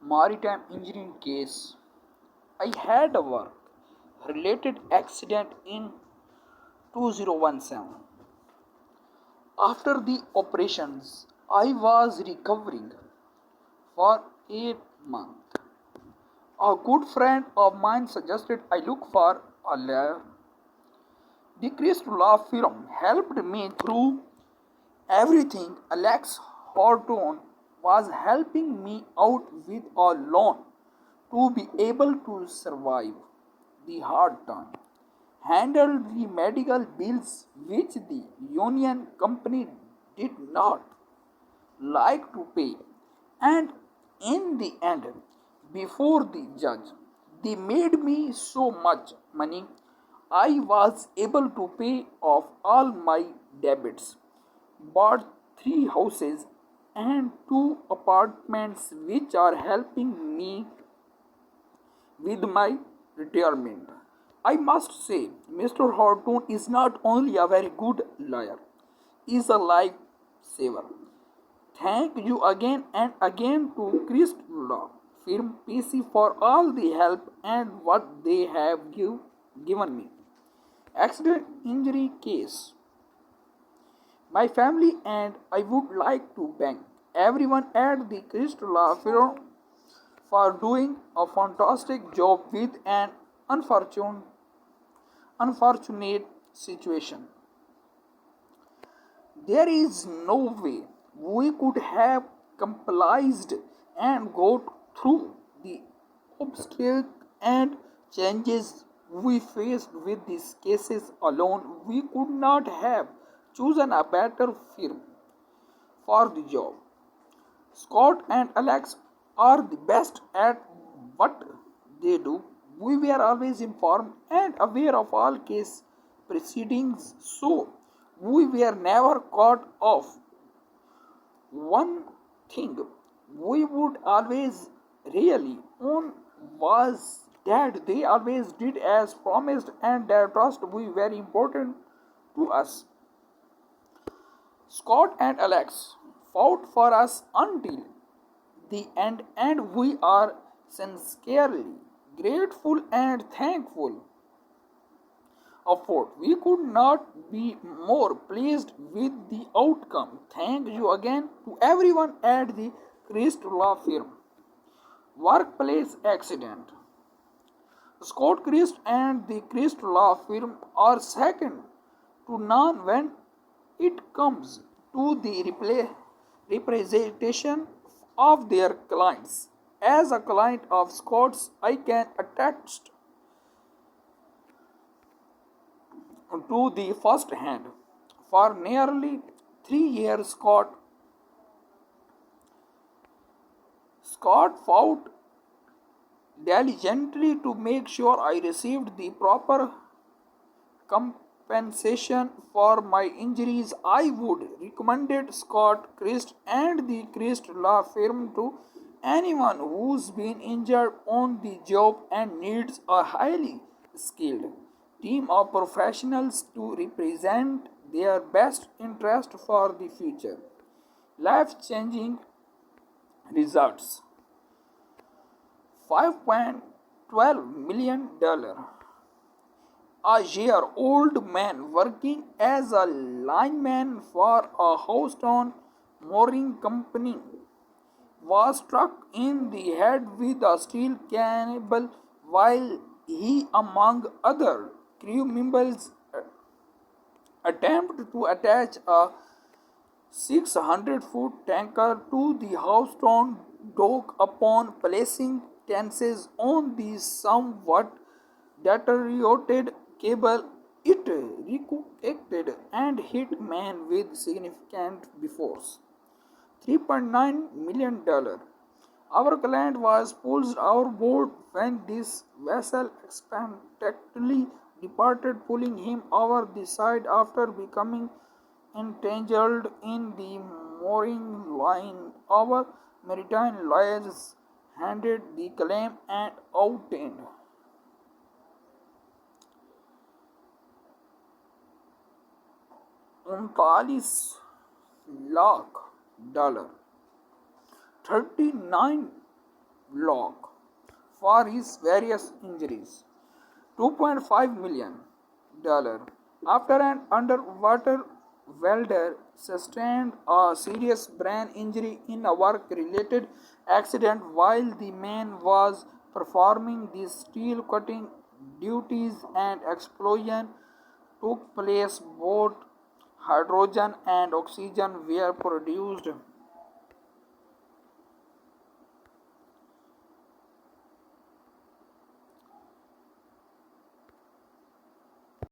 Maritime engineering case. I had a work related accident in 2017. After the operations, I was recovering for 8 months. A good friend of mine suggested I look for a lawyer. The Christ Law firm helped me through everything. Alex Horton was helping me out with a loan to be able to survive the hard time, handled the medical bills which the union company did not like to pay, and in the end, before the judge, they made me so much money I was able to pay off all my debts, bought three houses and two apartments which are helping me with my retirement. I must say, Mr. Horton is not only a very good lawyer, he is a lifesaver. Thank you again and again to Christ Law firm PC for all the help and what they have given me. Accident injury case. My family and I would like to thank everyone at the Christ Law firm for doing a fantastic job with an unfortunate situation. There is no way we could have complied and got through the obstacles and changes we faced with these cases alone. We could not have chosen a better firm for the job. Scott and Alex are the best at what they do. We were always informed and aware of all case proceedings, so we were never caught off. One thing we would always really on was that they always did as promised, and their trust was very important to us. Scott and Alex fought for us until the end, and we are sincerely grateful and thankful of it. We could not be more pleased with the outcome. Thank you again to everyone at the Christ Law firm. Workplace accident. Scott Christ and the Christ Law firm are second to none when it comes to the representation of their clients. As a client of Scott's, I can attest to the first hand. For nearly 3 years, Scott fought diligently to make sure I received the proper compensation for my injuries. I would recommend Scott Christ and the Christ Law firm to anyone who's been injured on the job and needs a highly skilled team of professionals to represent their best interest for the future. Life changing results. $5.12 million. A year old man working as a lineman for a Houston mooring company was struck in the head with a steel cable while he, among other crew members, attempted to attach a 600-foot tanker to the Houston dock. Upon placing tenses on the somewhat deteriorated cable, it reacted and hit man with significant force. $3.9 million. Our client was pulled overboard when this vessel unexpectedly departed, pulling him over the side after becoming entangled in the mooring line. Our maritime lawyers handled the claim and obtained $39 lakh, 39 lakh for his various injuries. $2.5 million after an underwater welder sustained a serious brain injury in a work related accident while the man was performing the steel cutting duties and explosion took place. Both hydrogen and oxygen were produced